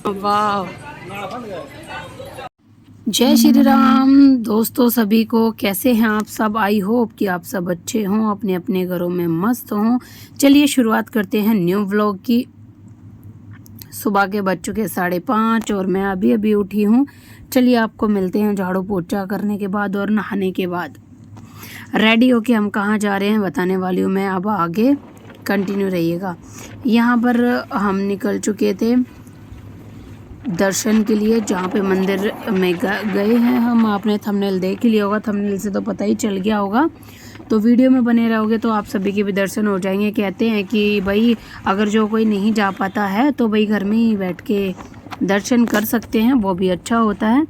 वाह, जय श्री राम दोस्तों, सभी को कैसे हैं आप सब। आई होप कि आप सब अच्छे हों, अपने अपने घरों में मस्त हों। चलिए शुरुआत करते हैं न्यू व्लॉग की। सुबह के बज चुके 5:30 और मैं अभी अभी उठी हूँ। चलिए आपको मिलते हैं झाड़ू पोछा करने के बाद और नहाने के बाद। रेडी होके हम कहाँ जा रहे हैं बताने वाली हूँ मैं, अब आगे कंटिन्यू रहिएगा। यहाँ पर हम निकल चुके थे दर्शन के लिए, जहाँ पे मंदिर में गए हैं हम। आपने थंबनेल देख ही लिया होगा, थंबनेल से तो पता ही चल गया होगा। तो वीडियो में बने रहोगे तो आप सभी के भी दर्शन हो जाएंगे। कहते हैं कि भाई अगर जो कोई नहीं जा पाता है तो भाई घर में ही बैठ के दर्शन कर सकते हैं, वो भी अच्छा होता है।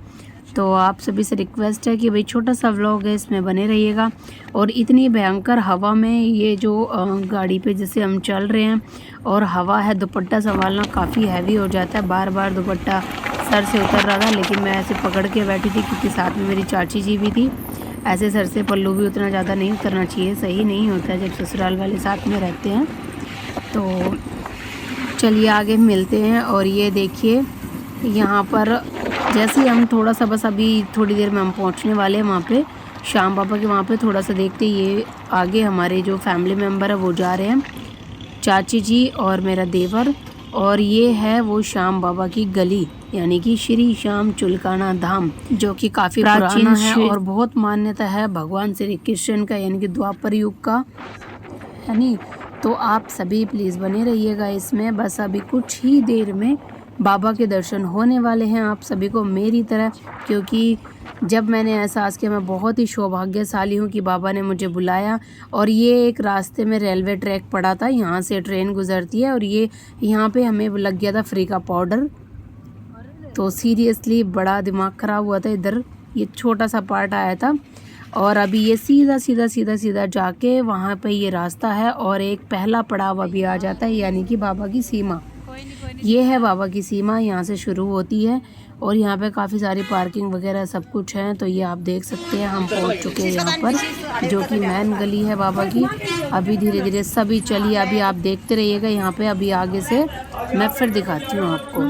तो आप सभी से रिक्वेस्ट है कि भाई छोटा सा व्लॉग है, इसमें बने रहिएगा। और इतनी भयंकर हवा में ये जो गाड़ी पे जैसे हम चल रहे हैं और हवा है, दुपट्टा संभालना काफ़ी हैवी हो जाता है। बार बार दुपट्टा सर से उतर रहा था, लेकिन मैं ऐसे पकड़ के बैठी थी क्योंकि साथ में मेरी चाची जी भी थी। ऐसे सर से पल्लू भी उतना ज़्यादा नहीं उतरना चाहिए, सही नहीं होता है जब ससुराल वाले साथ में रहते हैं। तो चलिए आगे मिलते हैं। और ये देखिए यहाँ पर जैसे ही हम थोड़ा सा, बस अभी थोड़ी देर में हम पहुँचने वाले हैं वहाँ पे श्याम बाबा के वहाँ पे। थोड़ा सा देखते ये आगे हमारे जो फैमिली मेम्बर है वो जा रहे हैं, चाची जी और मेरा देवर। और ये है वो श्याम बाबा की गली, यानी कि श्री श्याम चुलकाना धाम, जो कि काफ़ी प्राचीन है और बहुत मान्यता है भगवान श्री कृष्ण का, यानी कि द्वापर युग का, है नी। तो आप सभी प्लीज़ बने रहिएगा इसमें। बस अभी कुछ ही देर में बाबा के दर्शन होने वाले हैं आप सभी को मेरी तरह, क्योंकि जब मैंने एहसास किया मैं बहुत ही सौभाग्यशाली हूँ कि बाबा ने मुझे बुलाया। और ये एक रास्ते में रेलवे ट्रैक पड़ा था, यहाँ से ट्रेन गुजरती है और ये यहाँ पे हमें लग गया था फ्री का पाउडर। तो सीरियसली बड़ा दिमाग ख़राब हुआ था इधर, ये छोटा सा पार्ट आया था। और अभी ये सीधा सीधा सीधा सीधा जाके वहाँ पे ये रास्ता है और एक पहला पड़ाव अभी आ जाता है, यानी कि बाबा की सीमा। ये है बाबा की सीमा, यहाँ से शुरू होती है और यहाँ पे काफ़ी सारी पार्किंग वगैरह सब कुछ है। तो ये आप देख सकते हैं हम पहुँच चुके हैं यहाँ पर, जो कि मेन गली है बाबा की। अभी धीरे धीरे सभी चलिए, अभी आप देखते रहिएगा यहाँ पे। अभी आगे से मैं फिर दिखाती हूँ आपको।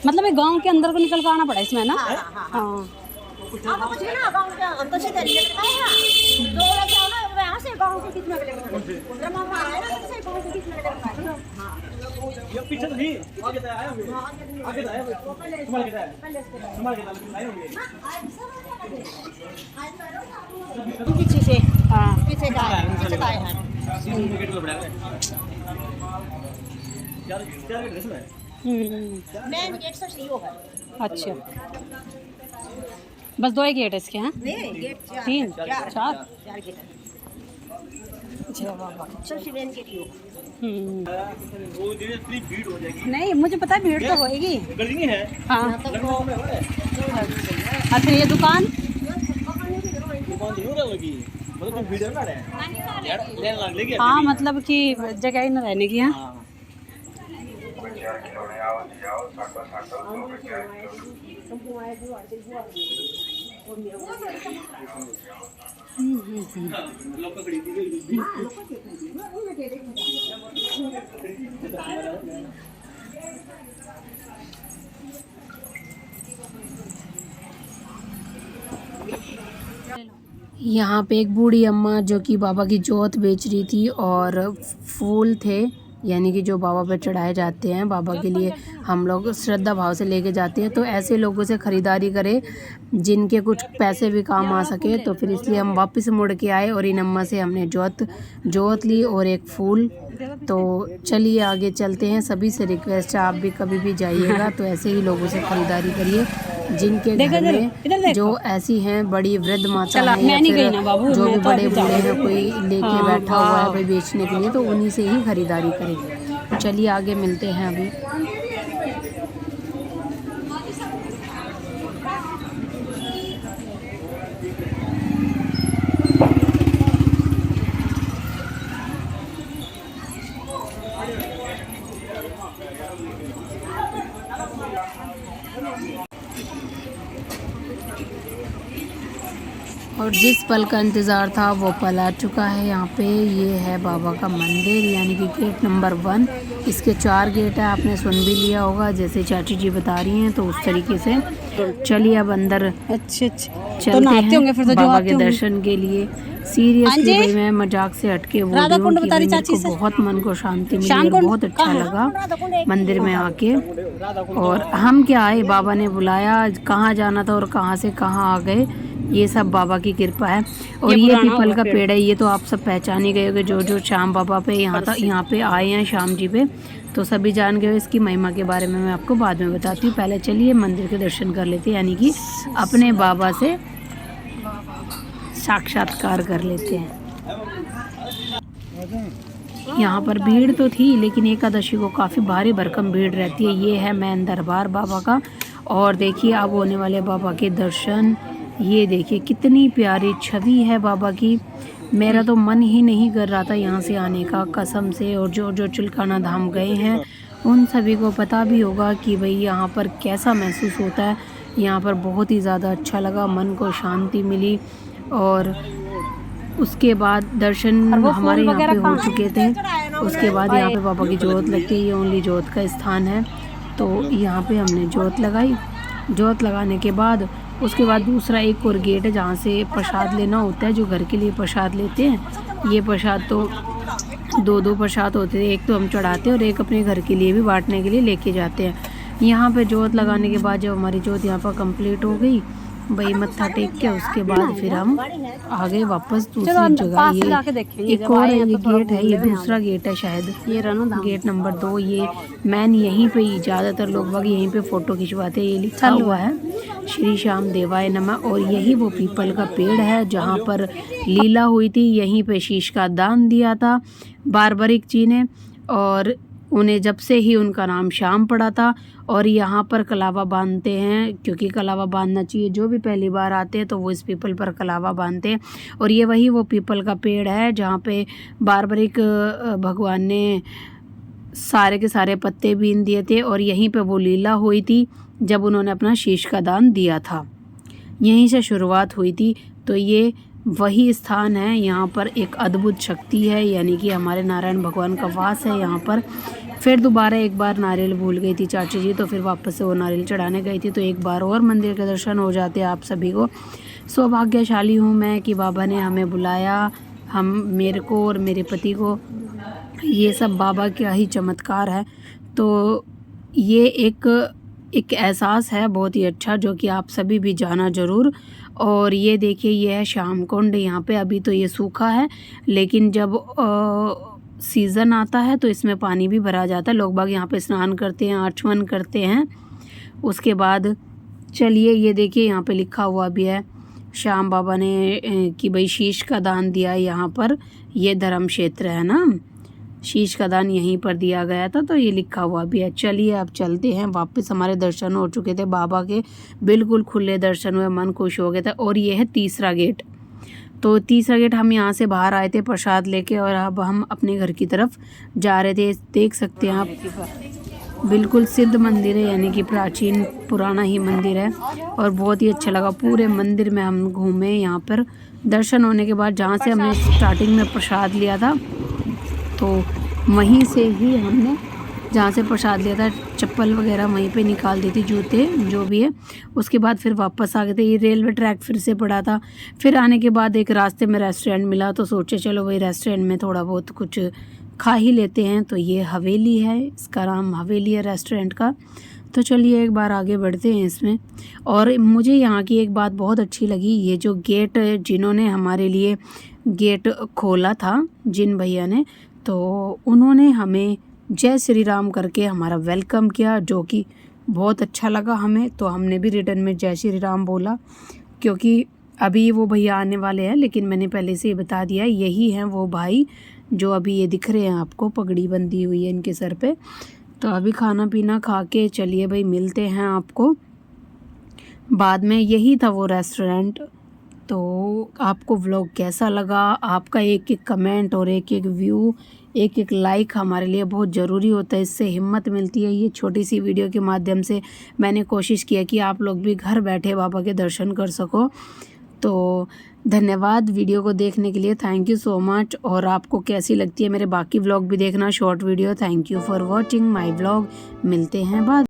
मतलब एक गांव के अंदर को निकल कर आना पड़ा इसमें ना। हाँ पीछे से, हाँ पीछे का है। मेन गेट से सही होगा। अच्छा, बस 2 ही गेट है इसके। हैं नहीं, गेट 3 4 4 गेट है। सबसे मेन गेट ही होगा। वो इतनी भीड़ हो जाएगी। नहीं, मुझे पता है भीड़ तो होएगी। गर्मी है। हाँ अच्छा, ये दुकान जरूर होगी, मतलब भीड़ है ना लेने लग लेगी। हाँ, मतलब कि जगह ही न रहने की। हाँ यहाँ पे एक बूढ़ी अम्मा जो कि बाबा की जोत बेच रही थी और फूल थे, यानी कि जो बाबा पे चढ़ाए जाते हैं, बाबा के लिए हम लोग श्रद्धा भाव से लेके जाते हैं। तो ऐसे लोगों से ख़रीदारी करें जिनके कुछ पैसे भी काम आ सके। तो फिर इसलिए हम वापस मुड़ के आए और इन अम्मा से हमने जोत ली और एक फूल। तो चलिए आगे चलते हैं। सभी से रिक्वेस्ट है, आप भी कभी भी जाइएगा तो ऐसे ही लोगों से ख़रीदारी करिए जिनके घर में जो ऐसी हैं बड़ी वृद्ध माता है या फिर जो भी बड़े बूढ़े हैं, कोई लेके बैठा हुआ है भाई बेचने के लिए, तो उन्हीं से ही खरीदारी करें। चलिए आगे मिलते हैं अभी। और जिस पल का इंतज़ार था वो पल आ चुका है। यहाँ पे ये है बाबा का मंदिर, यानी कि गेट नंबर 1। इसके 4 गेट है, आपने सुन भी लिया होगा जैसे चाची जी बता रही हैं, तो उस तरीके से। चलिए अब अंदर अच्छे चलते हैं फिर तो बाबा के दर्शन के लिए। सीरियसली भाई मैं मजाक से हटके बोल रही हूँ कि मेरे को बहुत मन को शांति मिली और बहुत अच्छा लगा मंदिर में आके। और हम क्या आए, बाबा ने बुलाया, कहाँ जाना था और कहाँ से कहाँ आ गए, ये सब बाबा की कृपा है। और ये पीपल का पेड़ है, ये तो आप सब पहचान ही गए होंगे जो श्याम बाबा पे यहाँ पे आए हैं, श्याम जी पे, तो सभी जान गए। इसकी महिमा के बारे में मैं आपको बाद में बताती हूँ। पहले चलिए मंदिर के दर्शन कर लेते हैं, यानी कि अपने बाबा से साक्षात्कार कर लेते हैं। यहाँ पर भीड़ तो थी, लेकिन एकादशी को काफ़ी भारी भरकम भीड़ रहती है। ये है मेन दरबार बाबा का, और देखिए अब होने वाले बाबा के दर्शन। ये देखिए कितनी प्यारी छवि है बाबा की। मेरा तो मन ही नहीं कर रहा था यहाँ से आने का, कसम से। और जो चिल्काना धाम गए हैं उन सभी को पता भी होगा कि भाई यहाँ पर कैसा महसूस होता है। यहाँ पर बहुत ही ज़्यादा अच्छा लगा, मन को शांति मिली। और उसके बाद दर्शन हमारे यहाँ पे हो चुके थे। उसके बाद यहाँ पे बाबा की जोत लगती है, ये ओनली जोत का स्थान है, तो यहाँ पे हमने जोत लगाई। जोत लगाने के बाद उसके बाद दूसरा एक और गेट है जहाँ से प्रसाद लेना होता है, जो घर के लिए प्रसाद लेते हैं। ये प्रसाद तो दो प्रसाद होते थे, एक तो हम चढ़ाते हैं और एक अपने घर के लिए भी बांटने के लिए लेके जाते हैं। यहाँ पे जोत लगाने के बाद जब हमारी जोत यहाँ पर कंप्लीट हो गई, भाई मत्था टेक के उसके बाद फिर हम आ गए वापस दूसरी जगह। ये एक और ये गेट है, ये दूसरा गेट है शायद, ये गेट नंबर 2। ये मैन यहीं पे ही ज़्यादातर लोग बाग यहीं पे फ़ोटो खिंचवाते हैं। ये लिखा हुआ है श्री श्याम देवाय नमः। और यही वो पीपल का पेड़ है जहाँ पर लीला हुई थी। यहीं पे शीश का दान दिया था बारबरिक जी ने, और उन्हें जब से ही उनका नाम श्याम पड़ा था। और यहाँ पर कलावा बांधते हैं, क्योंकि कलावा बांधना चाहिए। जो भी पहली बार आते हैं तो वो इस पीपल पर कलावा बांधते हैं। और ये वही वो पीपल का पेड़ है जहाँ पे बारबरिक भगवान ने सारे के सारे पत्ते बीन दिए थे, और यहीं पे वो लीला हुई थी जब उन्होंने अपना शीश का दान दिया था। यहीं से शुरुआत हुई थी। तो ये वही स्थान है, यहाँ पर एक अद्भुत शक्ति है, यानी कि हमारे नारायण भगवान का वास है यहाँ पर। फिर दोबारा एक बार नारियल भूल गई थी चाची जी, तो फिर वापस से वो नारियल चढ़ाने गई थी। तो एक बार और मंदिर के दर्शन हो जाते हैं आप सभी को। सौभाग्यशाली हूँ मैं कि बाबा ने हमें बुलाया, मेरे को और मेरे पति को। ये सब बाबा का ही चमत्कार है। तो ये एक एहसास है बहुत ही अच्छा, जो कि आप सभी भी जाना ज़रूर। और ये देखिए ये है श्याम कुंड। यहाँ पे अभी तो ये सूखा है, लेकिन जब सीज़न आता है तो इसमें पानी भी भरा जाता है। लोग बाग यहाँ पे स्नान करते हैं, आचमन करते हैं। उसके बाद चलिए ये देखिए यहाँ पे लिखा हुआ भी है श्याम बाबा ने कि भाई शीश का दान दिया यहाँ पर। ये धर्म क्षेत्र है ना, शीश का दान यहीं पर दिया गया था, तो ये लिखा हुआ भी है। चलिए अब चलते हैं वापस। हमारे दर्शन हो चुके थे बाबा के, बिल्कुल खुले दर्शन हुए, मन खुश हो गया था। और ये है तीसरा गेट। तो तीसरा गेट हम यहाँ से बाहर आए थे प्रसाद लेके, और अब हम अपने घर की तरफ जा रहे थे। देख सकते हैं आप, बिल्कुल सिद्ध मंदिर है, यानी कि प्राचीन पुराना ही मंदिर है। और बहुत ही अच्छा लगा, पूरे मंदिर में हम घूमे। यहाँ पर दर्शन होने के बाद जहाँ से हमने स्टार्टिंग में प्रसाद लिया था, तो वहीं से ही हमने जहाँ से प्रसाद लिया था चप्पल वगैरह वहीं पे निकाल दी थी, जूते जो भी है। उसके बाद फिर वापस आ गए थे। ये रेलवे ट्रैक फिर से पड़ा था। फिर आने के बाद एक रास्ते में रेस्टोरेंट मिला, तो सोचे चलो वही रेस्टोरेंट में थोड़ा बहुत कुछ खा ही लेते हैं। तो ये हवेली है, इसका नाम हवेली है रेस्टोरेंट का। तो चलिए एक बार आगे बढ़ते हैं इसमें। और मुझे यहाँ की एक बात बहुत अच्छी लगी, ये जो गेट जिन्होंने हमारे लिए गेट खोला था, जिन भैया ने, तो उन्होंने हमें जय श्री राम करके हमारा वेलकम किया, जो कि बहुत अच्छा लगा हमें। तो हमने भी रिटर्न में जय श्री राम बोला, क्योंकि अभी वो भैया आने वाले हैं, लेकिन मैंने पहले से ही बता दिया यही हैं वो भाई जो अभी ये दिख रहे हैं आपको, पगड़ी बंधी हुई है इनके सर पे। तो अभी खाना पीना खा के चलिए भाई मिलते हैं आपको बाद में। यही था वो रेस्टोरेंट। तो आपको व्लॉग कैसा लगा, आपका एक एक कमेंट और एक एक व्यू, एक एक लाइक हमारे लिए बहुत ज़रूरी होता है, इससे हिम्मत मिलती है। ये छोटी सी वीडियो के माध्यम से मैंने कोशिश किया कि आप लोग भी घर बैठे बाबा के दर्शन कर सको। तो धन्यवाद वीडियो को देखने के लिए, थैंक यू सो मच। और आपको कैसी लगती है मेरे बाकी व्लॉग भी देखना, short video. Thank you for watching my vlog. मिलते हैं बाद।